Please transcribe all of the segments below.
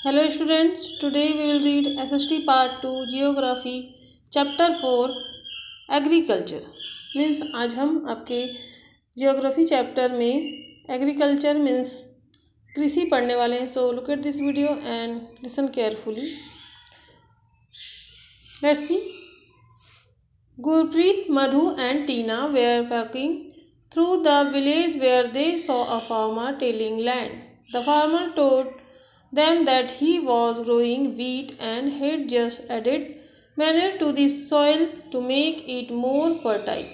Hello students, today we will read SST Part 2 Geography Chapter 4 Agriculture। Means आज हम आपके geography chapter में agriculture means कृषि पढ़ने वाले हैं। So look at this video and listen carefully. Let's see. Gurpreet, Madhu and Tina were walking through the village where they saw a farmer tilling land. The farmer told them that he was growing wheat and had just added manure to the soil to make it more fertile.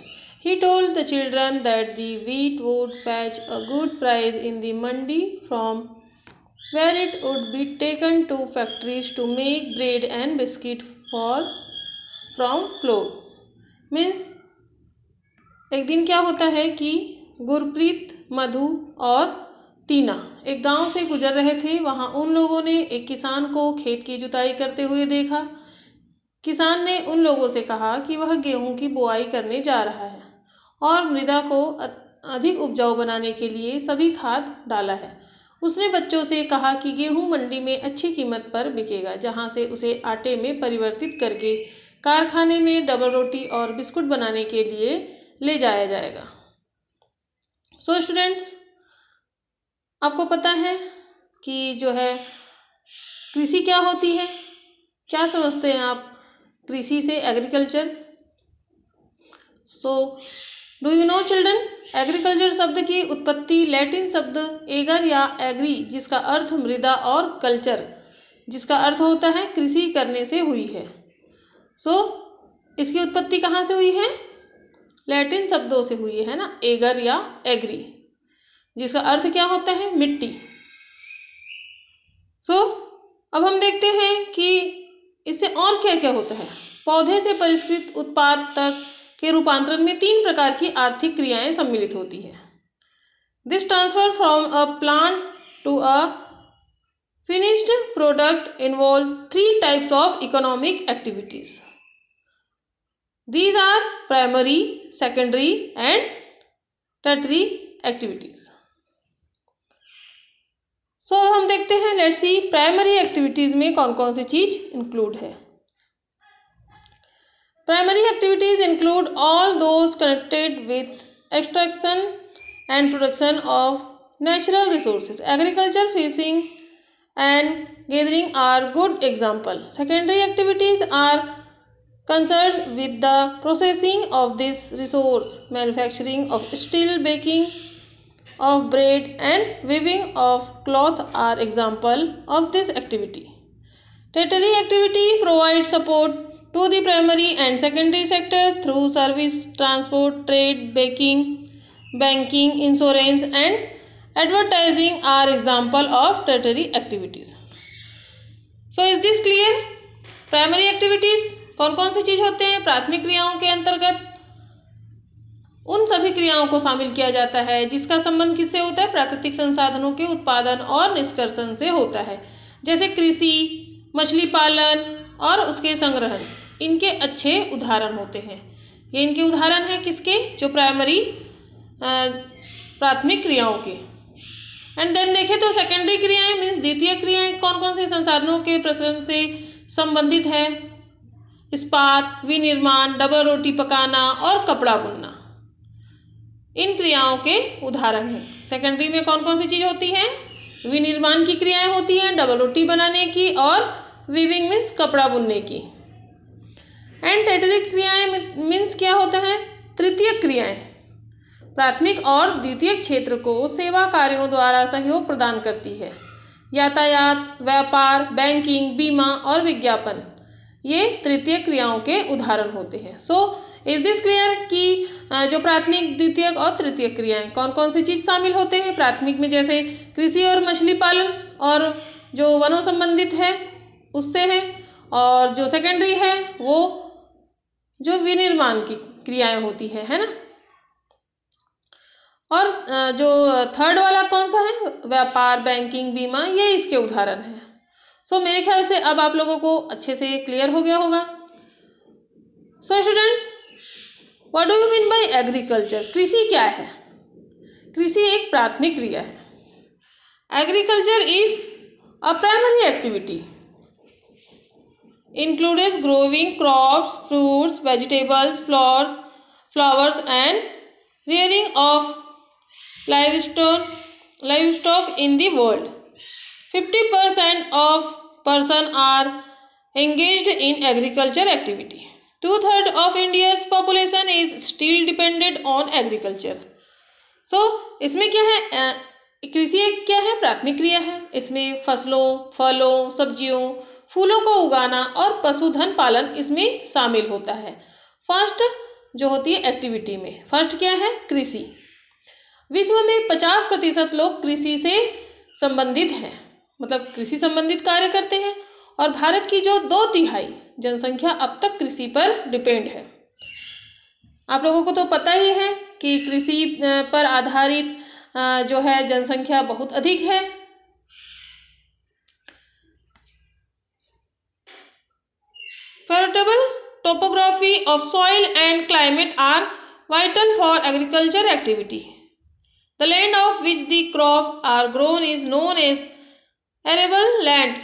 He told the children that the wheat would fetch a good price in the mandi from where it would be taken to factories to make bread and biscuit from flour. Means एक दिन क्या होता है कि गुरप्रीत, मधु और टीना एक गांव से गुजर रहे थे। वहां उन लोगों ने एक किसान को खेत की जुताई करते हुए देखा। किसान ने उन लोगों से कहा कि वह गेहूं की बुआई करने जा रहा है और मृदा को अधिक उपजाऊ बनाने के लिए सभी खाद डाला है। उसने बच्चों से कहा कि गेहूं मंडी में अच्छी कीमत पर बिकेगा, जहां से उसे आटे में परिवर्तित करके कारखाने में डबल रोटी और बिस्कुट बनाने के लिए ले जाया जाएगा। सो स्टूडेंट्स, आपको पता है कि जो है कृषि क्या होती है, क्या समझते हैं आप कृषि से, agriculture. So do you know children, agriculture शब्द की उत्पत्ति लैटिन शब्द एगर या एग्री, जिसका अर्थ मृदा, और कल्चर, जिसका अर्थ होता है कृषि करने, से हुई है। इसकी उत्पत्ति कहाँ से हुई है? लैटिन शब्दों से हुई है ना, एगर या एग्री, जिसका अर्थ क्या होता है? मिट्टी। अब हम देखते हैं कि इससे और क्या क्या होता है। पौधे से परिष्कृत उत्पाद तक के रूपांतरण में 3 प्रकार की आर्थिक क्रियाएं सम्मिलित होती है। This transfer from a plant to a finished product involve 3 types of economic activities. These are primary, secondary and tertiary activities. हम देखते हैं, लेट्स सी प्राइमरी एक्टिविटीज में कौन कौन सी चीज इंक्लूड है। Primary activities include all those connected with extraction and production of natural resources. Agriculture, fishing and gathering are good example. Secondary activities are concerned with the processing of this resource. Manufacturing of steel, baking of bread and weaving of cloth are example of this activity. Tertiary activity provides support to the primary and secondary sector through service, transport, trade, banking, insurance and advertising are example of tertiary activities. So is this clear? Primary activities कौन कौन सी चीज होते हैं? प्राथमिक क्रियाओं के अंतर्गत उन सभी क्रियाओं को शामिल किया जाता है जिसका संबंध किससे होता है? प्राकृतिक संसाधनों के उत्पादन और निष्कर्षण से होता है, जैसे कृषि, मछली पालन और उसके संग्रहण। इनके अच्छे उदाहरण होते हैं। ये इनके उदाहरण हैं किसके? जो प्राथमिक क्रियाओं के। एंड देन देखें तो सेकेंडरी क्रियाएं मीन्स द्वितीय क्रियाएं कौन कौन से संसाधनों के प्रसरण से संबंधित है? इस्पात, विनिर्माण, डबल रोटी पकाना और कपड़ा बुनना, इन क्रियाओं के उदाहरण हैं। सेकेंडरी में कौन कौन सी चीज होती है? विनिर्माण की क्रियाएं होती हैं, डबल रोटी बनाने की, और वीविंग मीन्स कपड़ा बुनने की। एंड टर्टियरी क्रियाएं मीन्स क्या होता है? तृतीय क्रियाएं प्राथमिक और द्वितीय क्षेत्र को सेवा कार्यों द्वारा सहयोग प्रदान करती है। यातायात, व्यापार, बैंकिंग, बीमा और विज्ञापन, ये तृतीय क्रियाओं के उदाहरण होते हैं। इज दिस क्लियर कि जो प्राथमिक, द्वितीय और तृतीय क्रियाएं कौन कौन सी चीज शामिल होते हैं? प्राथमिक में जैसे कृषि और मछली पालन और जो वनों संबंधित है उससे है, और जो सेकेंडरी है वो जो विनिर्माण की क्रियाएं होती है ना। और जो थर्ड वाला कौन सा है? व्यापार, बैंकिंग, बीमा, ये इसके उदाहरण हैं। मेरे ख्याल से अब आप लोगों को अच्छे से क्लियर हो गया होगा। Students, what do you mean by agriculture? कृषि क्या है? कृषि एक प्राथमिक क्रिया है। Agriculture is A primary activity includes growing crops, fruits, vegetables, flowers and rearing of livestock in the world. 50% of persons are engaged in agriculture activity. 2/3 of India's population is still dependent on agriculture. इसमें क्या है, कृषि एक क्या है, प्राथमिक क्रिया है। इसमें फसलों, फलों, सब्जियों, फूलों को उगाना और पशुधन पालन इसमें शामिल होता है। फर्स्ट जो होती है एक्टिविटी में, फर्स्ट क्या है, कृषि। विश्व में 50% लोग कृषि से संबंधित हैं, मतलब कृषि संबंधित कार्य करते हैं। और भारत की जो 2/3 जनसंख्या अब तक कृषि पर डिपेंड है। आप लोगों को तो पता ही है कि कृषि पर आधारित जो है जनसंख्या बहुत अधिक है। Favorable topography of soil and climate are vital for agriculture activity. The land of which the crops are grown is known as arable land.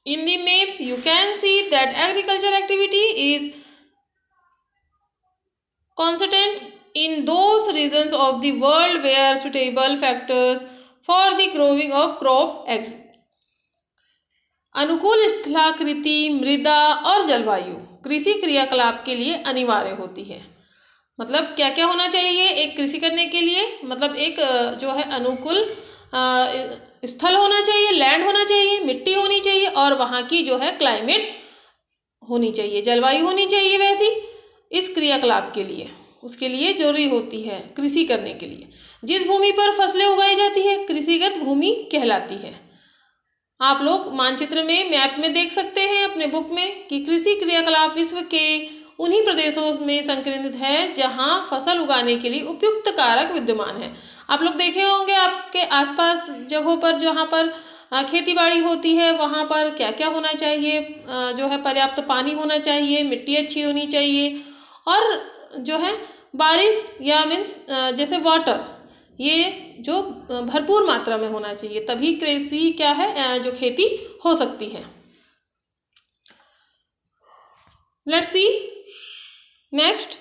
In the map, you can see that agriculture activity is constant in those regions of the world where suitable factors for the growing of crop exist. अनुकूल स्थलाकृति, मृदा और जलवायु कृषि क्रियाकलाप के लिए अनिवार्य होती है। मतलब क्या क्या होना चाहिए एक कृषि करने के लिए, मतलब एक जो है अनुकूल स्थल होना चाहिए, लैंड होना चाहिए, मिट्टी होनी चाहिए और वहाँ की जो है क्लाइमेट होनी चाहिए, जलवायु होनी चाहिए वैसी इस क्रियाकलाप के लिए, उसके लिए जरूरी होती है कृषि करने के लिए। जिस भूमि पर फसलें उगाई जाती है कृषिगत भूमि कहलाती है। आप लोग मानचित्र में, मैप में देख सकते हैं अपने बुक में कि कृषि क्रियाकलाप विश्व के उन्हीं प्रदेशों में संकेंद्रित है जहां फसल उगाने के लिए उपयुक्त कारक विद्यमान है। आप लोग देखे होंगे आपके आसपास जगहों पर जहां पर खेती बाड़ी होती है वहां पर क्या क्या होना चाहिए, जो है पर्याप्त पानी होना चाहिए, मिट्टी अच्छी होनी चाहिए और जो है बारिश या मीन्स जैसे वाटर ये जो भरपूर मात्रा में होना चाहिए, तभी कृषि क्या है जो खेती हो सकती है। Let's see next.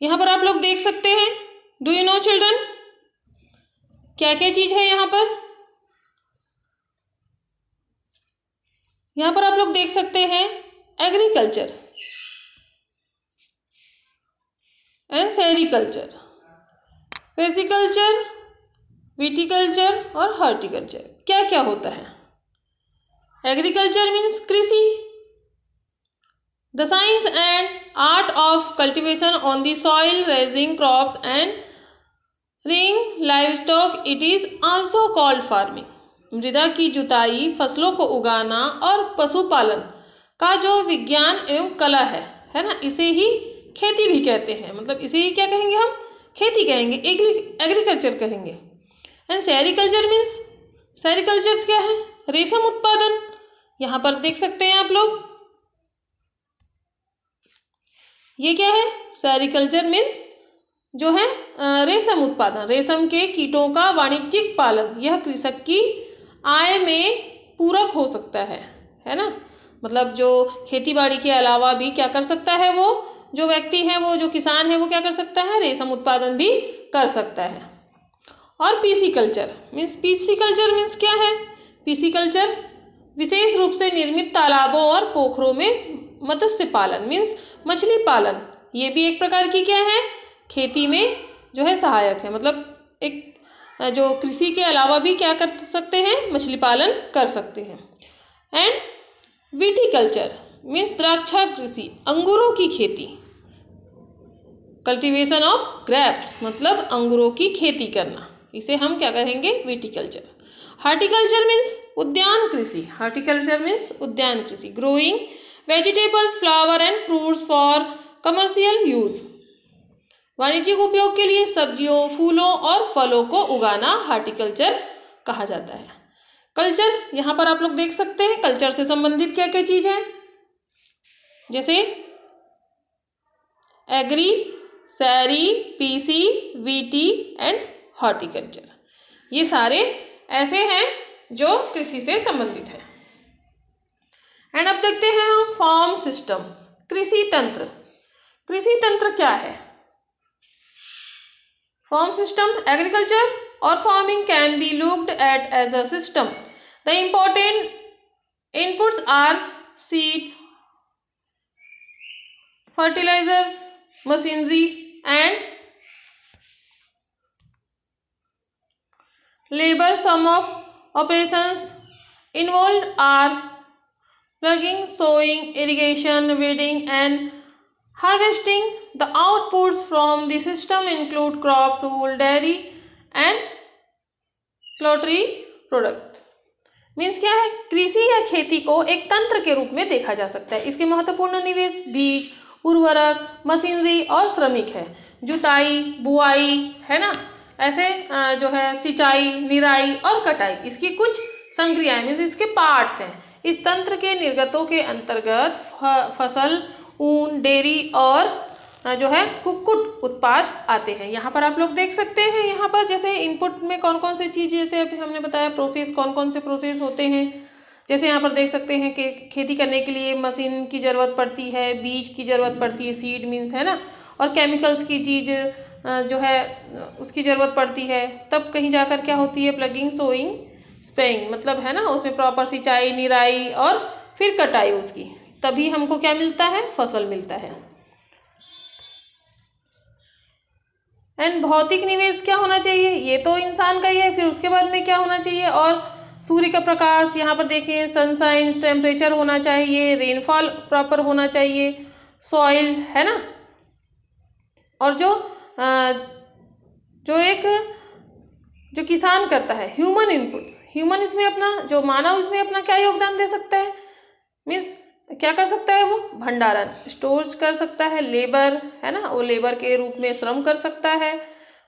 यहाँ पर आप लोग देख सकते हैं, डू यू नो चिल्ड्रन क्या क्या चीज है यहाँ पर। यहाँ पर आप लोग देख सकते हैं एग्रीकल्चर एंड सेरिकल्चर, फिजिकल्चर, विटिकल्चर और हॉर्टिकल्चर। क्या क्या होता है। एग्रीकल्चर मीन्स कृषि, the science and art of cultivation on the soil, raising crops and रेइंग livestock. It is also called farming. मृदा की जुताई, फसलों को उगाना और पशुपालन का जो विज्ञान एवं कला है ना, इसे ही खेती भी कहते हैं। मतलब इसे ही क्या कहेंगे हम, खेती कहेंगे, एग्रीकल्चर कहेंगे। एंड सेरिकल्चर मीन्स, सेरिकल्चर क्या है, रेशम उत्पादन। यहाँ पर देख सकते हैं आप लोग, ये क्या है, सेरिकल्चर मीन्स जो है रेशम उत्पादन, रेशम के कीटों का वाणिज्यिक पालन। यह कृषक की आय में पूरक हो सकता है ना। मतलब जो खेती बाड़ी के अलावा भी क्या कर सकता है, वो जो व्यक्ति है, वो जो किसान है, वो क्या कर सकता है, रेशम उत्पादन भी कर सकता है। और पीसीकल्चर मीन्स क्या है, पीसीकल्चर विशेष रूप से निर्मित तालाबों और पोखरों में मत्स्य पालन मीन्स मछली पालन। ये भी एक प्रकार की क्या है, खेती में जो है सहायक है। मतलब एक जो कृषि के अलावा भी क्या कर सकते हैं, मछली पालन कर सकते हैं। एंड विटिकल्चर मीन्स द्राक्षा कृषि, अंगूरों की खेती, कल्टीवेशन ऑफ ग्रेप्स मतलब अंगूरों की खेती करना, इसे हम क्या कहेंगे, विटिकल्चर। हॉर्टिकल्चर मीन्स उद्यान कृषि, हॉर्टिकल्चर मीन्स उद्यान कृषि, growing vegetables, flower and fruits for commercial use. वाणिज्यिक उपयोग के लिए सब्जियों, फूलों और फलों को उगाना हॉर्टिकल्चर कहा जाता है। कल्चर, यहाँ पर आप लोग देख सकते हैं कल्चर से संबंधित क्या क्या चीज है, जैसे एग्री, सैरी, पीसी, वीटी एंड हॉर्टिकल्चर। ये सारे ऐसे हैं जो कृषि से संबंधित है। एंड अब देखते हैं हम फार्म सिस्टम, कृषि तंत्र। कृषि तंत्र क्या है? फार्म सिस्टम, एग्रीकल्चर और farming can be looked at as a system. The important inputs are seed, fertilizers, machinery and labor. Some of operations involved are plugging, sowing, irrigation, weeding and harvesting. The outputs from the system include crops, wool, dairy and poultry products. Means क्या है? कृषि या खेती को एक तंत्र के रूप में देखा जा सकता है। इसके महत्वपूर्ण निवेश बीज, उर्वरक, मशीनरी और श्रमिक है। जुताई, बुआई, है ना, ऐसे जो है सिंचाई, निराई और कटाई, इसकी कुछ संक्रियाएं मीन्स इसके पार्ट्स हैं। इस तंत्र के निर्गतों के अंतर्गत फसल, ऊन, डेयरी और जो है कुक्कुट उत्पाद आते हैं। यहाँ पर आप लोग देख सकते हैं, यहाँ पर जैसे इनपुट में कौन कौन से चीज़, जैसे अभी हमने बताया प्रोसेस, कौन कौन से प्रोसेस होते हैं। जैसे यहाँ पर देख सकते हैं कि खेती करने के लिए मशीन की ज़रूरत पड़ती है, बीज की ज़रूरत पड़ती है, सीड मीन्स है ना, और केमिकल्स की चीज़ जो है उसकी ज़रूरत पड़ती है। तब कहीं जाकर क्या होती है? प्लगिंग, सोइंग, स्प्रेइंग, मतलब है ना उसमें प्रॉपर सिंचाई, निराई और फिर कटाई उसकी, तभी हमको क्या मिलता है? फसल मिलता है। एंड भौतिक निवेश क्या होना चाहिए? ये तो इंसान का ही है, फिर उसके बाद में क्या होना चाहिए? और सूर्य का प्रकाश, यहाँ पर देखिए सनशाइन, टेम्परेचर होना चाहिए, रेनफॉल प्रॉपर होना चाहिए, सॉइल, है ना, और जो किसान करता है, ह्यूमन इनपुट, ह्यूमन इसमें अपना, जो मानव इसमें अपना क्या योगदान दे सकता है? मीन्स क्या कर सकता है? वो भंडारण, स्टोर कर सकता है, लेबर, है ना, वो लेबर के रूप में श्रम कर सकता है,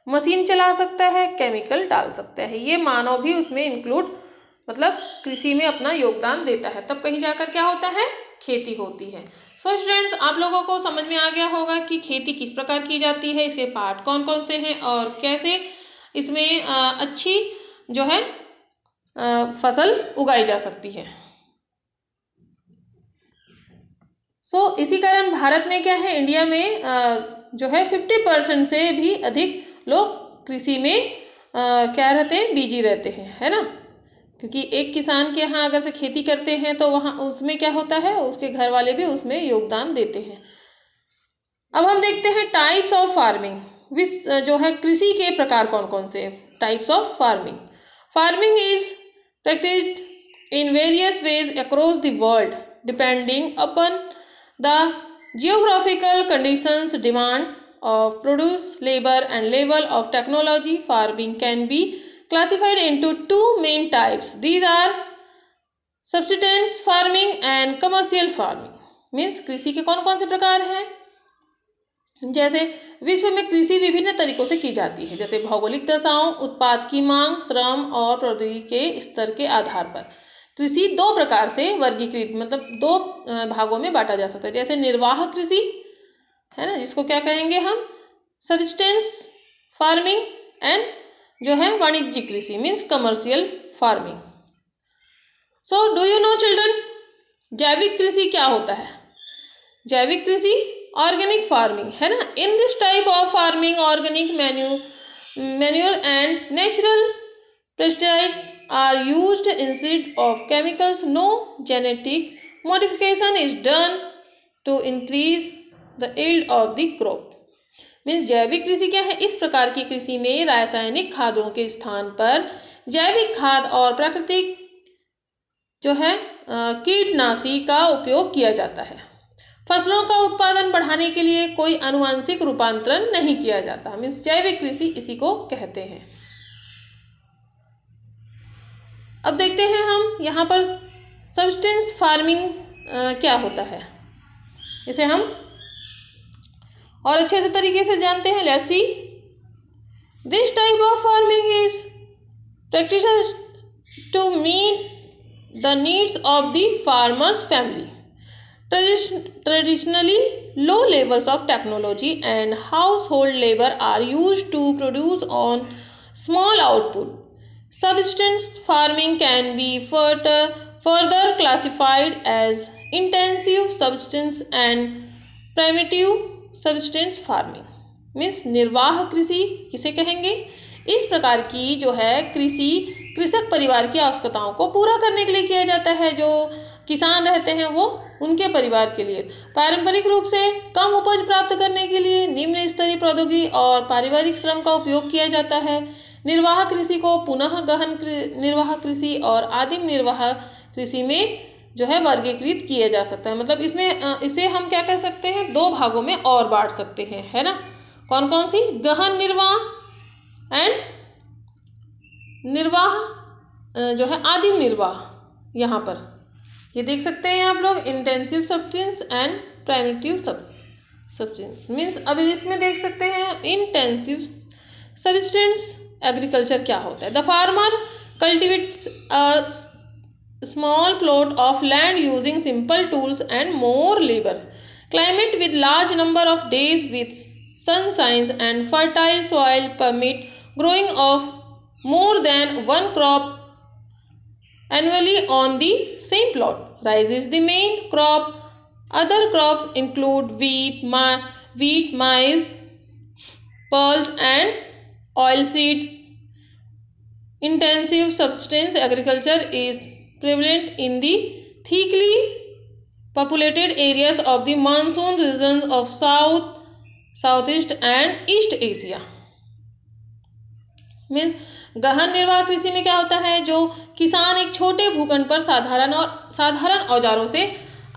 मशीन चला सकता है, केमिकल डाल सकता है। ये मानव भी उसमें इंक्लूड, मतलब कृषि में अपना योगदान देता है। तब कहीं जाकर क्या होता है? खेती होती है। सो स्टूडेंट्स, आप लोगों को समझ में आ गया होगा कि खेती किस प्रकार की जाती है, इसके पार्ट कौन कौन से हैं और कैसे इसमें अच्छी जो है फसल उगाई जा सकती है। इसी कारण भारत में क्या है? इंडिया में जो है 50% से भी अधिक लोग कृषि में क्या रहते हैं? बिजी रहते हैं, है ना, क्योंकि एक किसान के यहाँ अगर से खेती करते हैं तो वहाँ उसमें क्या होता है? उसके घर वाले भी उसमें योगदान देते हैं। अब हम देखते हैं टाइप्स ऑफ फार्मिंग, जो है कृषि के प्रकार कौन कौन से? Types of farming. Farming is practised in various ways across the world depending upon the geographical conditions, demand of produce, labor and level of technology. Farming can be classified into two main types. These are subsistence farming and commercial farming. Means कृषि के कौन कौन से प्रकार हैं? जैसे विश्व में कृषि विभिन्न तरीकों से की जाती है, जैसे भौगोलिक दशाओं, उत्पाद की मांग, श्रम और प्रौद्योगिकी के स्तर के आधार पर कृषि दो प्रकार से वर्गीकृत, मतलब दो भागों में बांटा जा सकता है। जैसे निर्वाह कृषि, है ना, जिसको क्या कहेंगे हम? सब्सिस्टेंस फार्मिंग, एंड जो है वाणिज्यिक कृषि means commercial farming. So do you know children, जैविक कृषि क्या होता है? जैविक कृषि ऑर्गेनिक फार्मिंग, है ना। In this type of farming organic manure and natural pesticide are used instead of chemicals. No genetic modification is done to increase the yield of the crop. Means जैविक कृषि क्या है? इस प्रकार की कृषि में रासायनिक खादों के स्थान पर जैविक खाद और प्राकृतिक जो है कीटनाशी का उपयोग किया जाता है। फसलों का उत्पादन बढ़ाने के लिए कोई आनुवंशिक रूपांतरण नहीं किया जाता। मीन्स जैविक कृषि इसी को कहते हैं। अब देखते हैं हम यहाँ पर सब्सिस्टेंस फार्मिंग क्या होता है, इसे हम और अच्छे से तरीके से जानते हैं। Let's see, this type of farming is practiced to meet the needs of the farmer's family. Traditionally, low levels of technology and household labor are used to produce on small output. Subsistence farming can be further classified as intensive subsistence and primitive subsistence farming. Means निर्वाह कृषि किसे कहेंगे? इस प्रकार की जो है कृषि कृषक परिवार की आवश्यकताओं को पूरा करने के लिए किया जाता है। जो किसान रहते हैं वो उनके परिवार के लिए पारंपरिक रूप से कम उपज प्राप्त करने के लिए निम्न स्तरीय प्रौद्योगिकी और पारिवारिक श्रम का उपयोग किया जाता है। निर्वाह कृषि को पुनः गहन निर्वाह कृषि और आदिम निर्वाह कृषि में जो है वर्गीकृत किया जा सकता है। मतलब इसमें इसे हम क्या कर सकते हैं? दो भागों में और बांट सकते हैं, है ना? कौन कौन सी? गहन निर्वाह एंड निर्वाह जो है आदिम निर्वाह। यहाँ पर ये देख सकते हैं आप लोग, intensive substance and primitive substance. Means अभी इसमें देख सकते हैं इंटेंसिव सब्सटेंस एग्रीकल्चर क्या होता है। The farmer cultivates a small plot of land using simple tools and more labour, climate with large number of days with sunshine and fertile soil permit growing of more than one crop annually on the same plot. Rice is the main crop. Other crops include wheat, maize, pulse and oilseed. Intensive subsistence agriculture is prevalent in the thickly populated areas of the monsoon regions of Southeast and East Asia. Mean गहन निर्वाह कृषि में क्या होता है? जो किसान एक छोटे भूखंड पर साधारण औजारों से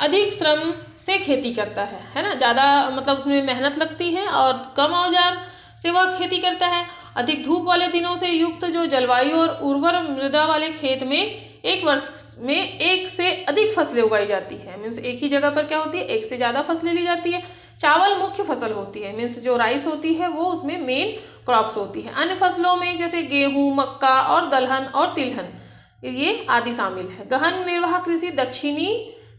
अधिक श्रम से खेती करता है ना? ज़्यादा मतलब उसमें मेहनत लगती है और कम औजार से वह खेती करता है। अधिक धूप वाले दिनों से युक्त जो जलवायु और उर्वर मृदा वाले खेत में एक वर्ष में एक से अधिक फसलें उगाई जाती है। मीन्स एक ही जगह पर क्या होती है? एक से ज़्यादा फसलें ली जाती है। चावल मुख्य फसल होती है, मीन्स जो राइस होती है वो उसमें मेन क्रॉप्स होती है। अन्य फसलों में जैसे गेहूं, मक्का और दलहन और तिलहन ये आदि शामिल है। गहन निर्वाह कृषि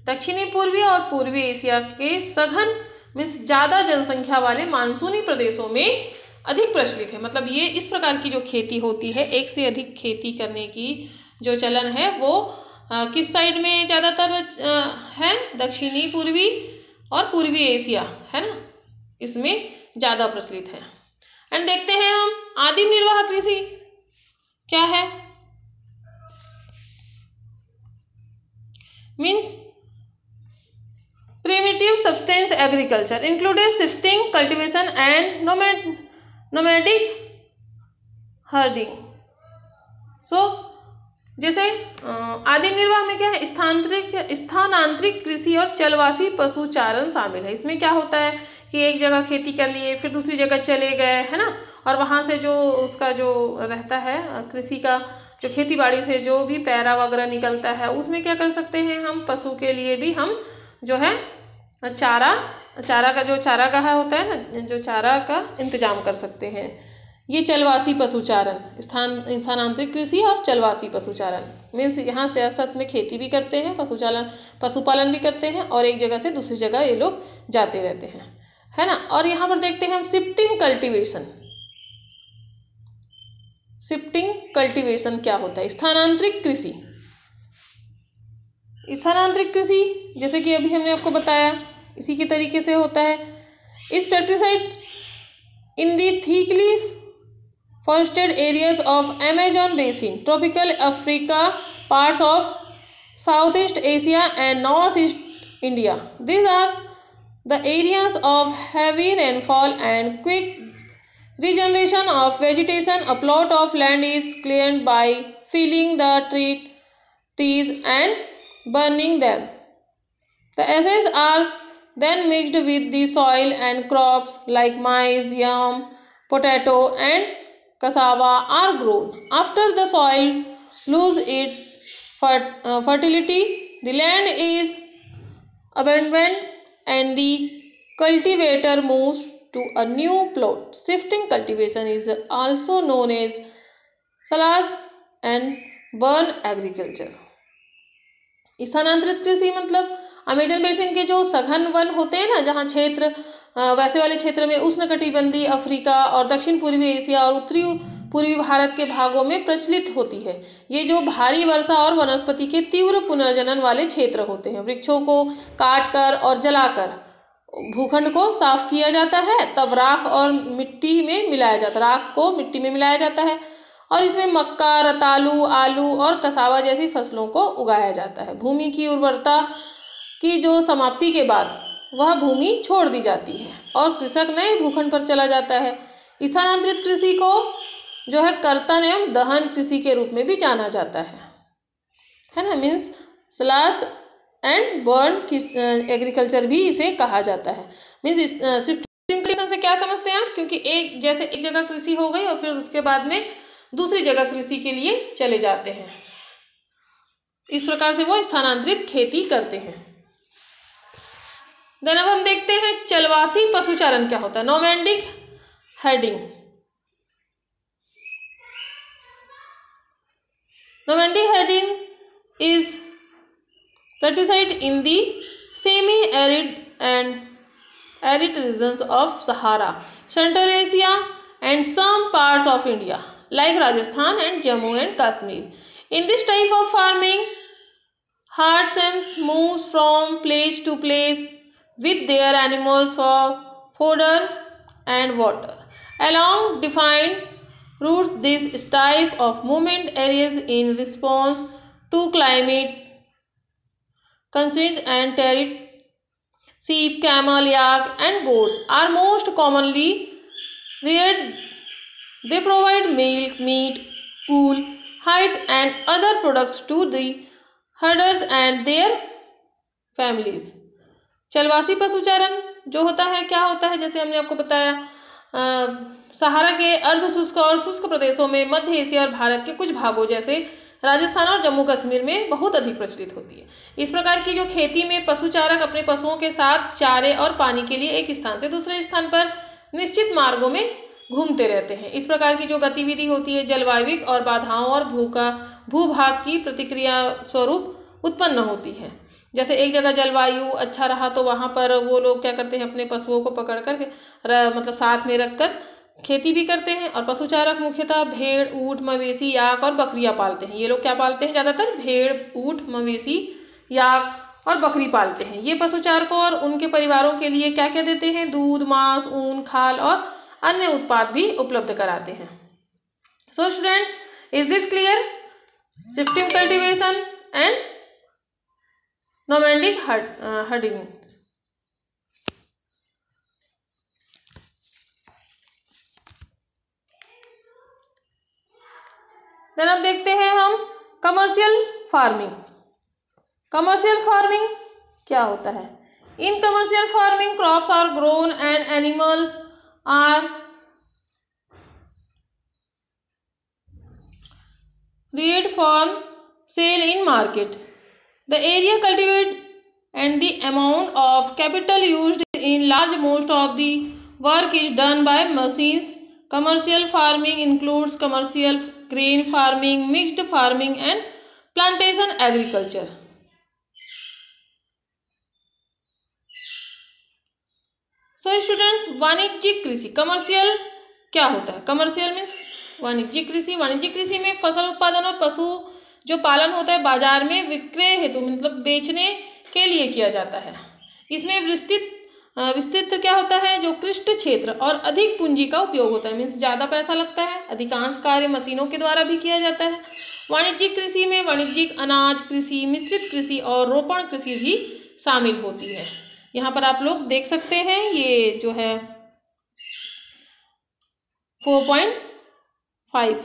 दक्षिणी पूर्वी और पूर्वी एशिया के सघन मीन्स ज़्यादा जनसंख्या वाले मानसूनी प्रदेशों में अधिक प्रचलित है। मतलब ये इस प्रकार की जो खेती होती है, एक से अधिक खेती करने की जो चलन है वो किस साइड में ज़्यादातर है? दक्षिणी पूर्वी और पूर्वी एशिया, है ना, इसमें ज़्यादा प्रचलित है। एंड देखते हैं हम आदिम निर्वाह कृषि क्या है। Means primitive subsistence agriculture included shifting cultivation and nomadic herding. So जैसे आदिम निर्वाह में क्या है? स्थानांतरित कृषि और चलवासी पशुचारण शामिल है। इसमें क्या होता है कि एक जगह खेती कर लिए फिर दूसरी जगह चले गए, है ना, और वहाँ से जो उसका जो रहता है कृषि का जो खेती बाड़ी से जो भी पैरा वगैरह निकलता है उसमें क्या कर सकते हैं हम? पशु के लिए भी हम जो है चारा का जो चारागाह होता है ना, जो चारा का इंतजाम कर सकते हैं। ये चलवासी पशुचारण, स्थानांतरित कृषि और चलवासी पशुचारण मीन्स यहाँ सियासत में खेती भी करते हैं, पशुपालन भी करते हैं और एक जगह से दूसरी जगह ये लोग जाते रहते हैं, है ना। और यहाँ पर देखते हैं हम शिफ्टिंग कल्टीवेशन। शिफ्टिंग कल्टीवेशन क्या होता है? स्थानांतरित कृषि जैसे कि अभी हमने आपको बताया इसी के तरीके से होता है। इस pesticide in the thickly forested areas of Amazon basin, tropical Africa, parts of Southeast Asia and Northeast India. These are the areas of heavy rainfall and quick regeneration of vegetation. A plot of land is cleared by felling the trees and burning them. The ashes are then mixed with the soil and crops like maize, yam, potato and cassava are grown. After the soil loses its fertility, the land is abandoned and the cultivator moves to a new plot. Shifting cultivation is also known as slash and burn agriculture. स्थानांतरित कृषि मतलब Amazon basin के जो सघन one होते हैं ना, जहाँ क्षेत्र वैसे वाले क्षेत्र में उष्णकटिबंधीय अफ्रीका और दक्षिण पूर्वी एशिया और उत्तरी पूर्वी भारत के भागों में प्रचलित होती है। ये जो भारी वर्षा और वनस्पति के तीव्र पुनर्जनन वाले क्षेत्र होते हैं। वृक्षों को काटकर और जलाकर भूखंड को साफ किया जाता है, तब राख को मिट्टी में मिलाया जाता है और इसमें मक्का, रतालू, आलू और कसावा जैसी फसलों को उगाया जाता है। भूमि की उर्वरता की जो समाप्ति के बाद वह भूमि छोड़ दी जाती है और कृषक नए भूखंड पर चला जाता है। स्थानांतरित कृषि को जो है कर्तन एवं दहन कृषि के रूप में भी जाना जाता है ना, means slash and burn agriculture भी इसे कहा जाता है। मीन्स शिफ्टिंग से क्या समझते हैं आप, क्योंकि एक जगह कृषि हो गई और फिर उसके बाद में दूसरी जगह कृषि के लिए चले जाते हैं, इस प्रकार से वो स्थानांतरित खेती करते हैं। देन अब हम देखते हैं चलवासी पशुचारण क्या होता है। Nomadic herding. Nomadic herding is practiced in the semi-arid and arid regions of Sahara, Central Asia and some parts of India like Rajasthan and Jammu and Kashmir. In this type of farming, herds move from place to place with their animals for fodder and water along defined routes. This type of movement varies in response to climate conditions and territory. Sheep, camel, yak and goats are most commonly reared. They provide milk, meat, wool, hides and other products to the herders and their families. चलवासी पशुचारण जो होता है क्या होता है, जैसे हमने आपको बताया सहारा के अर्ध शुष्क और शुष्क प्रदेशों में, मध्य एशिया और भारत के कुछ भागों जैसे राजस्थान और जम्मू कश्मीर में बहुत अधिक प्रचलित होती है। इस प्रकार की जो खेती में पशुचारक अपने पशुओं के साथ चारे और पानी के लिए एक स्थान से दूसरे स्थान पर निश्चित मार्गों में घूमते रहते हैं। इस प्रकार की जो गतिविधि होती है जलवायु और बाधाओं और भूभाग की प्रतिक्रिया स्वरूप उत्पन्न होती है। जैसे एक जगह जलवायु अच्छा रहा तो वहाँ पर वो लोग क्या करते हैं, अपने पशुओं को पकड़ कर मतलब साथ में रखकर खेती भी करते हैं। और पशुचारक मुख्यतः भेड़, ऊँट, मवेशी, याक और बकरियां पालते हैं। ये लोग क्या पालते हैं, ज़्यादातर भेड़, ऊँट, मवेशी, याक और बकरी पालते हैं। ये पशुचारकों और उनके परिवारों के लिए क्या क्या देते हैं, दूध, मांस, ऊन, खाल और अन्य उत्पाद भी उपलब्ध कराते हैं। So students, is this clear? Shifting cultivation and nomadic herding. Then अब देखते हैं हम कमर्शियल फार्मिंग। कमर्शियल फार्मिंग क्या होता है? In commercial farming crops are grown and animals are reared for sale in market. The area cultivated and the amount of capital used in large most of the work is done by machines. Commercial farming includes commercial grain farming, mixed farming and plantation agriculture. So students, वाणिज्यिक कृषि, commercial क्या होता है? Commercial means वाणिज्यिक कृषि। वाणिज्यिक कृषि में फसल उत्पादन और पशु जो पालन होता है बाजार में विक्रय हेतु मतलब बेचने के लिए किया जाता है। इसमें विस्तृत क्या होता है, जो कृष्ट क्षेत्र और अधिक पूंजी का उपयोग होता है, मीन्स ज़्यादा पैसा लगता है। अधिकांश कार्य मशीनों के द्वारा भी किया जाता है। वाणिज्यिक कृषि में वाणिज्यिक अनाज कृषि, मिश्रित कृषि और रोपण कृषि भी शामिल होती है। यहाँ पर आप लोग देख सकते हैं, ये जो है 4.5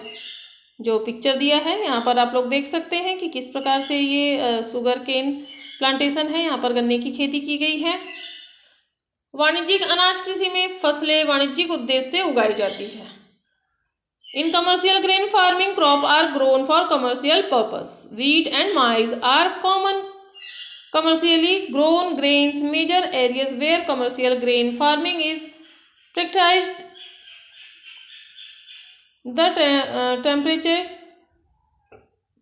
जो पिक्चर दिया है, यहाँ पर आप लोग देख सकते हैं कि किस प्रकार से ये शुगर केन प्लांटेशन है। यहाँ पर गन्ने की खेती की गई है। वाणिज्यिक अनाज कृषि में फसलें वाणिज्यिक उद्देश्य से उगाई जाती है। In commercial grain farming crop are grown for commercial purpose. Wheat and maize are common commercially grown grains. Major areas where commercial grain farming is practiced. The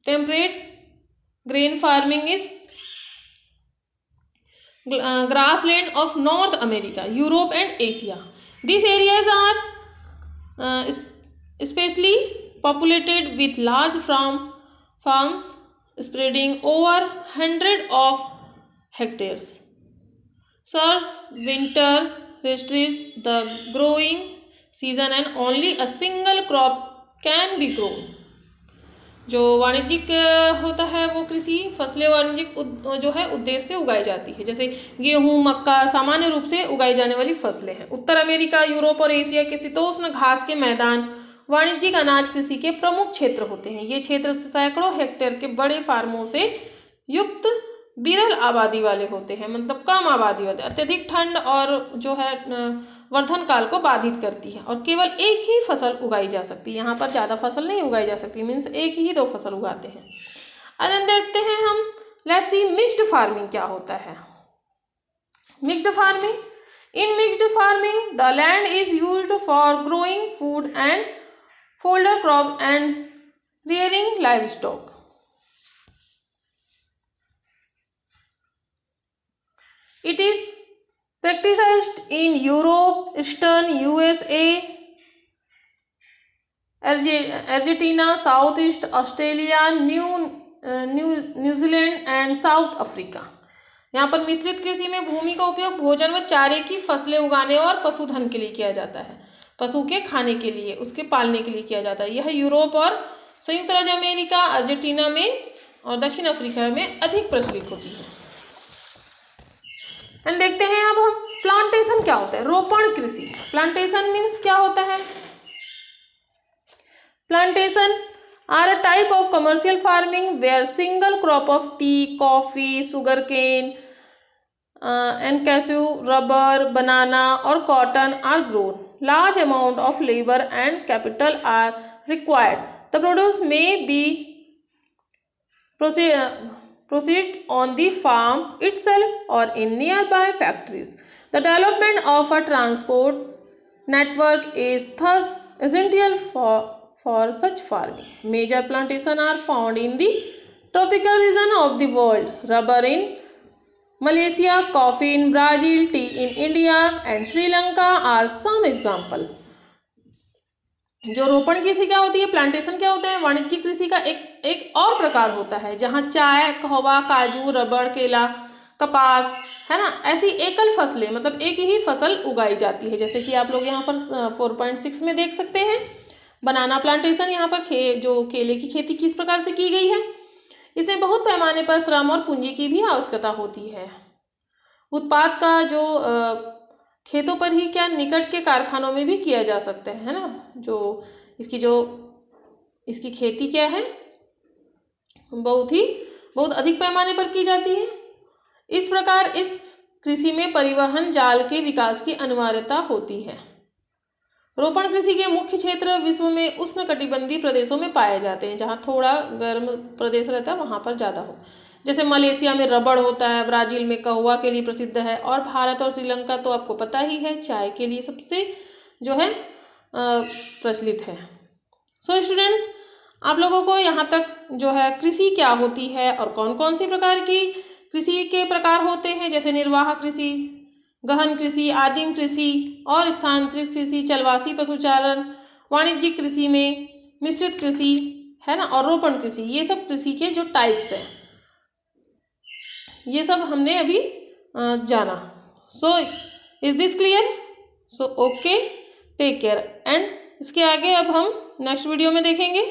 temperate grain farming is grassland of North America, Europe and Asia. These areas are specially populated with large farms spreading over hundreds of hectares. Serves winter restricts the growing season and only a single crop can be grown. जो वाणिज्यिक होता है वो कृषि फसलें वाणिज्यिक जो है उद्देश्य से उगाई जाती है, जैसे गेहूं, मक्का सामान्य रूप से उगाई जाने वाली फसलें हैं। उत्तर अमेरिका, यूरोप और एशिया के शीतोष्ण घास के मैदान वाणिज्यिक अनाज कृषि के प्रमुख क्षेत्र होते हैं। ये क्षेत्र सैकड़ों हेक्टेयर के बड़े फार्मों से युक्त विरल आबादी वाले होते हैं, मतलब कम आबादी वाले। अत्यधिक ठंड और जो है वर्धन काल को बाधित करती है और केवल एक ही फसल उगाई जा सकती है। यहाँ पर ज़्यादा फसल नहीं उगाई जा सकती, मीन्स एक ही 2 फसल उगाते हैं। अब देखते हैं हम, लेट्स सी मिक्स्ड फार्मिंग क्या होता है। Mixed farming, in mixed farming the land is used for growing food and fodder crop and rearing livestock. It is practiced in Europe, Eastern USA, Argentina, Southeast Australia, New Zealand and South Africa. यहाँ पर मिश्रित कृषि में भूमि का उपयोग भोजन व चारे की फसलें उगाने और पशुधन के लिए किया जाता है। पशु के खाने के लिए, उसके पालने के लिए किया जाता है। यह यूरोप और संयुक्त राज्य अमेरिका, अर्जेंटीना में और दक्षिण अफ्रीका में अधिक प्रचलित होती है। एंड देखते हैं अब हम प्लांटेशन क्या होता है, रोपण कृषि। प्लांटेशन मीन्स क्या होता है? Plantation are a type of commercial farming where single crop of tea, coffee, sugarcane and cashew, rubber, banana or cotton are grown. Large amount of labor and capital are required. The produce may be processed on the farm itself or in nearby factories. The development of a transport network is thus essential for such farming. Major plantations are found in the tropical region of the world. Rubber in Malaysia, coffee in Brazil, tea in India and Sri Lanka are some example. जो रोपण कृषि क्या होती है, plantation क्या होता है, वाणिज्यिक कृषि का एक और प्रकार होता है जहाँ चाय, कहवा, काजू, रबड़, केला, कपास, है ना, ऐसी एकल फसलें, मतलब एक ही फसल उगाई जाती है। जैसे कि आप लोग यहाँ पर 4.6 में देख सकते हैं बनाना प्लांटेशन। यहाँ पर जो केले की खेती किस प्रकार से की गई है। इसमें बहुत पैमाने पर श्रम और पूंजी की भी आवश्यकता होती है। उत्पाद का जो खेतों पर ही क्या, निकट के कारखानों में भी किया जा सकता है ना। जो इसकी खेती क्या है, बहुत अधिक पैमाने पर की जाती है। इस प्रकार इस कृषि में परिवहन जाल के विकास की अनिवार्यता होती है। रोपण कृषि के मुख्य क्षेत्र विश्व में उष्णकटिबंधीय प्रदेशों में पाए जाते हैं, जहाँ थोड़ा गर्म प्रदेश रहता है वहाँ पर ज़्यादा हो। जैसे मलेशिया में रबड़ होता है, ब्राज़ील में कहवा के लिए प्रसिद्ध है और भारत और श्रीलंका तो आपको पता ही है चाय के लिए सबसे जो है प्रचलित है। सो स्टूडेंट्स, आप लोगों को यहाँ तक जो है कृषि क्या होती है और कौन कौन सी प्रकार की कृषि के प्रकार होते हैं, जैसे निर्वाह कृषि, गहन कृषि, आदिम कृषि और स्थानांतरित कृषि, चलवासी पशुचारण, वाणिज्यिक कृषि में मिश्रित कृषि, है ना, और रोपण कृषि, ये सब कृषि के जो टाइप्स हैं, ये सब हमने अभी जाना। So is this clear? So okay, take care. And इसके आगे अब हम नेक्स्ट वीडियो में देखेंगे।